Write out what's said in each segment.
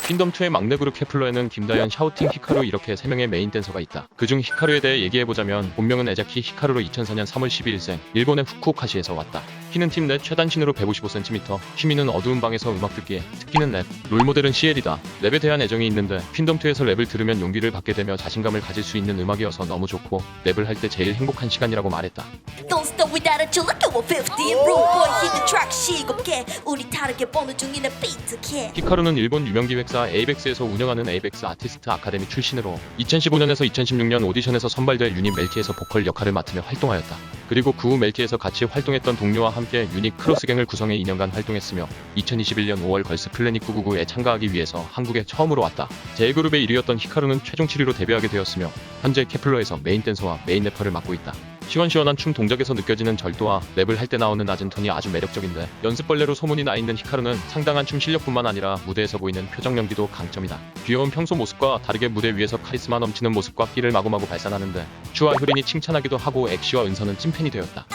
퀸덤2의 막내 그룹 케플러에는 김다현, 샤오팅, 히카루 이렇게 3명의 메인 댄서가 있다. 그중 히카루에 대해 얘기해보자면 본명은 에자키 히카루로 2004년 3월 12일생, 일본의 후쿠오카시에서 왔다. 키는 팀 내 최단신으로 155cm, 취미는 어두운 방에서 음악 듣기, 특기는 랩, 롤모델은 CL이다. 랩에 대한 애정이 있는데 퀸덤2에서 랩을 들으면 용기를 받게 되며 자신감을 가질 수 있는 음악이어서 너무 좋고 랩을 할 때 제일 행복한 시간이라고 말했다. Don't stop without a chill. Look at 150 and rude boy hit the track 시겁게 우리 다르게 보는 중이네 비트게. 히카루는 일본 유명 기획사 에이벡스에서 운영하는 에이벡스 아티스트 아카데미 출신으로 2015년에서 2016년 오디션에서 선발돼 유닛 멜키에서 보컬 역할을 맡으며 활동하였다. 그리고 그 후 멜키에서 같이 활동했던 동료와 함께 유닛 크로스갱을 구성해 2년간 활동했으며 2021년 5월 걸스 플래닛 999에 참가하기 위해서 한국에 처음으로 왔다. J그룹의 1위였던 히카루는 최종 7위로 데뷔하게 되었으며 현재 케플러에서 메인 댄서와 메인 래퍼를 맡고 있다. 시원시원한 춤 동작에서 느껴지는 절도와 랩을 할 때 나오는 낮은 톤이 아주 매력적인데 연습벌레로 소문이 나 있는 히카루는 상당한 춤 실력뿐만 아니라 무대에서 보이는 표정 연기도 강점이다. 귀여운 평소 모습과 다르게 무대 위에서 카리스마 넘치는 모습과 끼를 마구마구 발산하는데 슈와 효린이 칭찬하기도 하고 엑시와 은서는 찐팬이 되었다.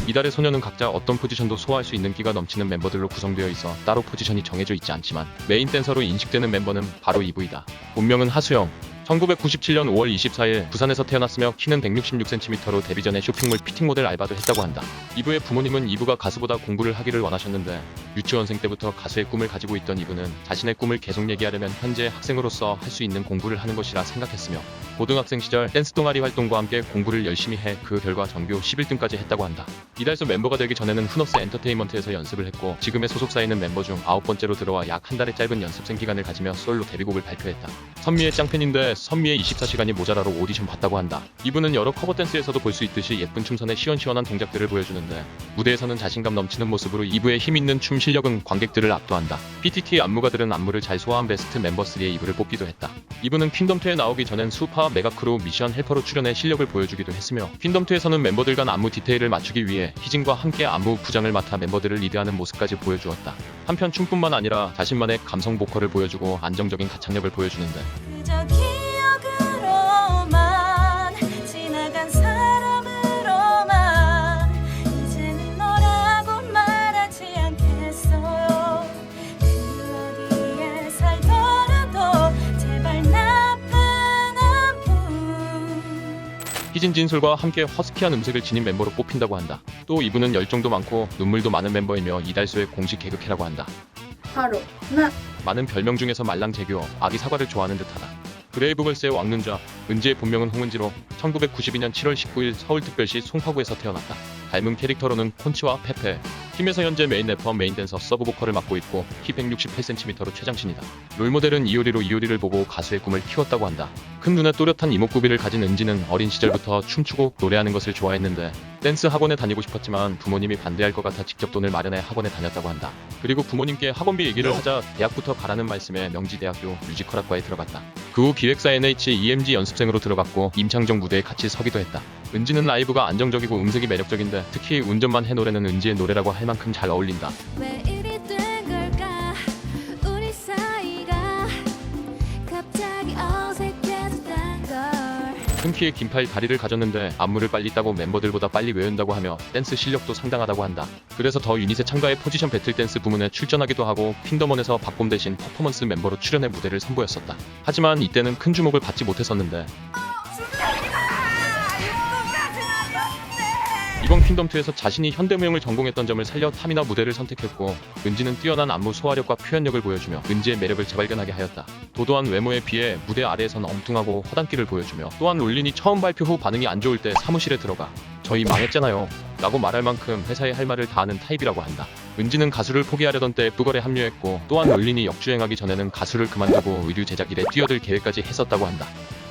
이달의 소녀는 각자 어떤 포지션도 소화할 수 있는 끼가 넘치는 멤버들로 구성되어 있어 따로 포지션이 정해져 있지 않지만 메인 댄서로 인식되는 멤버는 바로 이브이다. 본명은 하수영. 1997년 5월 24일 부산에서 태어났으며 키는 166cm로 데뷔 전에 쇼핑몰 피팅 모델 알바도 했다고 한다. 이브의 부모님은 이브가 가수보다 공부를 하기를 원하셨는데 유치원생 때부터 가수의 꿈을 가지고 있던 이브는 자신의 꿈을 계속 얘기하려면 현재 학생으로서 할 수 있는 공부를 하는 것이라 생각했으며 고등학생 시절 댄스 동아리 활동과 함께 공부를 열심히 해 그 결과 전교 11등까지 했다고 한다. 이달소 멤버가 되기 전에는 후너스 엔터테인먼트에서 연습을 했고 지금의 소속사에 있는 멤버 중 9번째로 들어와 약 한 달의 짧은 연습생 기간을 가지며 솔로 데뷔곡을 발표했다. 선미의 짱팬인데 선미의 24시간이 모자라로 오디션 봤다고 한다. 이분은 여러 커버 댄스에서도 볼 수 있듯이 예쁜 춤선에 시원시원한 동작들을 보여주는데 무대에서는 자신감 넘치는 모습으로 이브의 힘있는 춤 실력은 관객들을 압도한다. PTT 안무가들은 안무를 잘 소화한 베스트 멤버 3에 이브를 뽑기도 했다. 이브는 퀸덤2에 나오기 전엔 수파 메가크루 미션 헬퍼로 출연해 실력을 보여주기도 했으며 퀸덤2에서는 멤버들 간 안무 디테일을 맞추기 위해 희진과 함께 안무 부장을 맡아 멤버들을 리드하는 모습까지 보여주었다. 한편 춤뿐만 아니라 자신만의 감성 보컬을 보여주고 안정적인 가창력을 보여주는데 그저 기억으로만 지나간 사람으로만 이제는 너라고 말하지 않겠어요. 그 어디에 살더라도 제발 나쁜 안부. 희진 진솔과 함께 허스키한 음색을 지닌 멤버로 뽑힌다고 한다. 또 이분은 열정도 많고 눈물도 많은 멤버이며 이달소의 공식 개그캐라고 한다. 바로 나 많은 별명 중에서 말랑재규어, 아기 사과를 좋아하는 듯하다. 브레이브걸스의 왕눈자, 은지의 본명은 홍은지로 1992년 7월 19일 서울특별시 송파구에서 태어났다. 닮은 캐릭터로는 콘치와 페페, 팀에서 현재 메인 래퍼, 메인 댄서, 서브 보컬을 맡고 있고 키 168cm로 최장신이다. 롤모델은 이효리로 이효리를 보고 가수의 꿈을 키웠다고 한다. 큰 눈에 또렷한 이목구비를 가진 은지는 어린 시절부터 춤추고 노래하는 것을 좋아했는데 댄스 학원에 다니고 싶었지만 부모님이 반대할 것 같아 직접 돈을 마련해 학원에 다녔다고 한다. 그리고 부모님께 학원비 얘기를 하자 대학부터 가라는 말씀에 명지대학교 뮤지컬학과에 들어갔다. 그 후 기획사 NH-EMG 연습생으로 들어갔고 임창정 무대에 같이 서기도 했다. 은지는 라이브가 안정적이고 음색이 매력적인데 특히 운전만 해 노래는 은지의 노래라고 할 만큼 잘 어울린다. 왜 이리 된 걸까 우리 사이가 갑자기 어색해졌단 걸. 큰 키에 긴 팔 다리를 가졌는데 안무를 빨리 따고 멤버들보다 빨리 외운다고 하며 댄스 실력도 상당하다고 한다. 그래서 더 유닛에 참가해 포지션 배틀 댄스 부문에 출전하기도 하고 퀸덤원에서 박봄 대신 퍼포먼스 멤버로 출연해 무대를 선보였었다. 하지만 이때는 큰 주목을 받지 못했었는데 이번 퀸덤2에서 자신이 현대무용을 전공했던 점을 살려 탐이나 무대를 선택했고 은지는 뛰어난 안무 소화력과 표현력을 보여주며 은지의 매력을 재발견하게 하였다. 도도한 외모에 비해 무대 아래에선 엉뚱하고 허당기를 보여주며 또한 롤린이 처음 발표 후 반응이 안 좋을 때 사무실에 들어가 저희 망했잖아요 라고 말할 만큼 회사에 할 말을 다 하는 타입이라고 한다. 은지는 가수를 포기하려던 때 뿌걸에 합류했고 또한 롤린이 역주행하기 전에는 가수를 그만두고 의류 제작 일에 뛰어들 계획까지 했었다고 한다.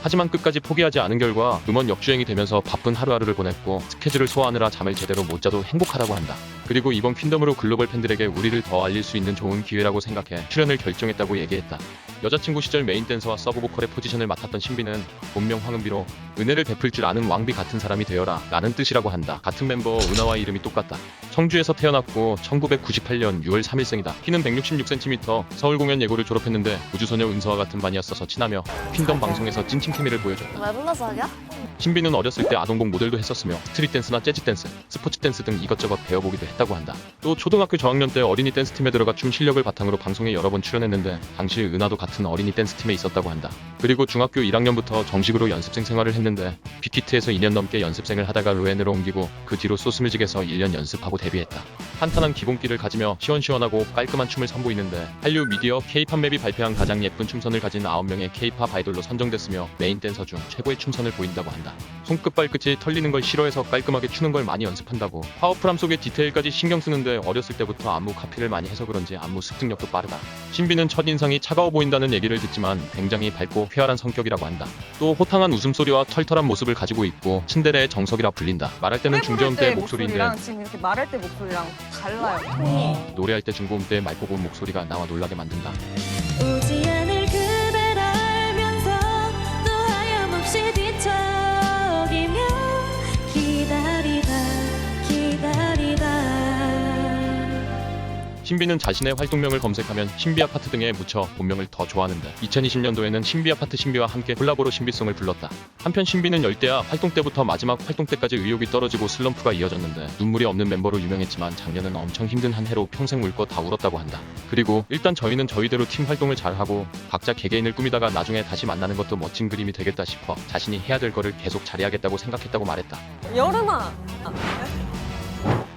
하지만 끝까지 포기하지 않은 결과 음원 역주행이 되면서 바쁜 하루하루를 보냈고 스케줄을 소화하느라 잠을 제대로 못 자도 행복하다고 한다. 그리고 이번 퀸덤으로 글로벌 팬들에게 우리를 더 알릴 수 있는 좋은 기회라고 생각해 출연을 결정했다고 얘기했다. 여자친구 시절 메인 댄서와 서브 보컬의 포지션을 맡았던 신비는 본명 황은비로 은혜를 베풀 줄 아는 왕비 같은 사람이 되어라 라는 뜻이라고 한다. 같은 멤버 은하와 이름이 똑같다. 청주에서 태어났고 1998년 6월 3일생이다. 키는 166cm, 서울공연 예고를 졸업했는데 우주소녀 은서와 같은 반이었어서 친하며 퀸덤 방송에서 찐친 케미를 보여줬다. 왜 불러서 하냐? 신비는 어렸을 때 아동복 모델도 했었으며 스트릿 댄스나 재즈 댄스, 스포츠 댄스 등 이것저것 배워보기도 했다고 한다. 또 초등학교 저학년 때 어린이 댄스팀에 들어가 춤 실력을 바탕으로 방송에 여러 번 출연했는데 당시 은하도 같은 어린이 댄스팀에 있었다고 한다. 그리고 중학교 1학년부터 정식으로 연습생 생활을 했는데 빅히트에서 2년 넘게 연습생을 하다가 로엔으로 옮기고 그 뒤로 소스뮤직에서 1년 연습하고 데뷔했다. 탄탄한 기본기를 가지며 시원시원하고 깔끔한 춤을 선보이는데 한류 미디어 K-팝 맵이 발표한 가장 예쁜 춤선을 가진 9명의 K-팝 아이돌로 선정됐으며 메인 댄서 중 최고의 춤선을 보인다고 한다. 손끝 발끝이 털리는 걸 싫어해서 깔끔하게 추는 걸 많이 연습한다고. 파워풀함 속에 디테일까지 신경 쓰는데 어렸을 때부터 안무 카피를 많이 해서 그런지 안무 습득력도 빠르다. 신비는 첫인상이 차가워 보인다는 얘기를 듣지만 굉장히 밝고 쾌활한 성격이라고 한다. 또 호탕한 웃음소리와 털털한 모습을 가지고 있고 츤데레의 정석이라 불린다. 말할 때는 중저음대 목소리인데 지금 이렇게 말할 때 목소리랑 달라요. 톤이. 노래할 때 중고음대 맑고 고운 목소리가 나와 놀라게 만든다. 오지 않을 그댈 알면서 또 하염없이 뒤척이며 기다리다 신비는 자신의 활동명을 검색하면 신비아파트 등에 묻혀 본명을 더 좋아하는데 2020년도에는 신비아파트 신비와 함께 콜라보로 신비송을 불렀다. 한편 신비는 열대야 활동 때부터 마지막 활동 때까지 의욕이 떨어지고 슬럼프가 이어졌는데 눈물이 없는 멤버로 유명했지만 작년은 엄청 힘든 한 해로 평생 울 거 다 울었다고 한다. 그리고 일단 저희는 저희대로 팀 활동을 잘하고 각자 개개인을 꾸미다가 나중에 다시 만나는 것도 멋진 그림이 되겠다 싶어 자신이 해야 될 거를 계속 잘해야겠다고 생각했다고 말했다. 여름아.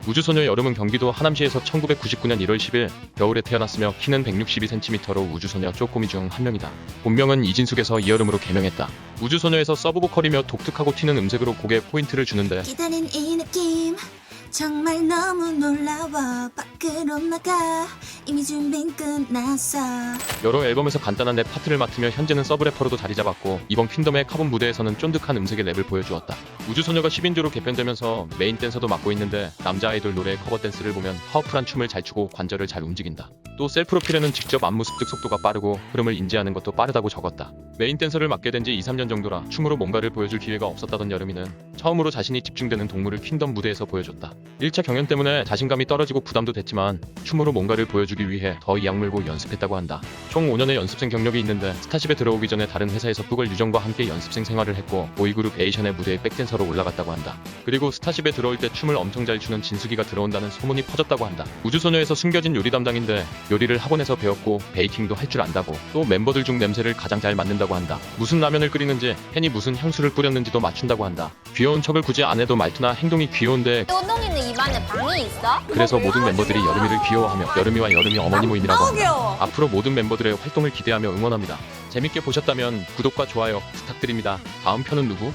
우주소녀 여름은 경기도 하남시에서 1999년 1월 10일 겨울에 태어났으며 키는 162cm로 우주소녀 쪼꼬미 중 한 명이다. 본명은 이진숙에서 이여름으로 개명했다. 우주소녀에서 서브보컬이며 독특하고 튀는 음색으로 곡에 포인트를 주는데 기다린 이 느낌 정말 너무 놀라워. 밖으로 나가 이미 준비는 끝났어. 여러 앨범에서 간단한 랩 파트를 맡으며 현재는 서브래퍼로도 자리 잡았고 이번 퀸덤의 카본 무대에서는 쫀득한 음색의 랩을 보여주었다. 우주소녀가 10인조로 개편되면서 메인 댄서도 맡고 있는데 남자 아이돌 노래 커버 댄스를 보면 파워풀한 춤을 잘 추고 관절을 잘 움직인다. 또 셀 프로필에는 직접 안무 습득 속도가 빠르고 흐름을 인지하는 것도 빠르다고 적었다. 메인 댄서를 맡게 된 지 2-3년 정도라 춤으로 뭔가를 보여줄 기회가 없었다던 여름이는 처음으로 자신이 집중되는 동물을 퀸덤 무대에서 보여줬다. 1차 경연 때문에 자신감이 떨어지고 부담도 됐지만 춤으로 뭔가를 보여주기 위해 더 이 악물고 연습했다고 한다. 총 5년의 연습생 경력이 있는데 스타쉽에 들어오기 전에 다른 회사에서 쁘걸 유정과 함께 연습생 생활을 했고 보이그룹 에이션의 무대에 백댄서로 올라갔다고 한다. 그리고 스타쉽에 들어올 때 춤을 엄청 잘 추는 진숙이가 들어온다는 소문이 퍼졌다고 한다. 우주소녀에서 숨겨진 요리 담당인데 요리를 학원에서 배웠고 베이킹도 할 줄 안다고. 또 멤버들 중 냄새를 가장 잘 맡는다고 한다. 무슨 라면을 끓이는지 팬이 무슨 향수를 뿌렸는지도 맞춘다고 한다. 귀여운 척을 굳이 안 해도 말투나 행동이 귀여운데 또동이는 입안에 방이 있어? 그래서 모든 멤버들이 여름이를 귀여워하며 여름이와 여름이 어머니 모임이라고 너무 한다. 귀여워. 앞으로 모든 멤버들의 활동을 기대하며 응원합니다. 재밌게 보셨다면 구독과 좋아요 부탁드립니다. 다음 편은 누구?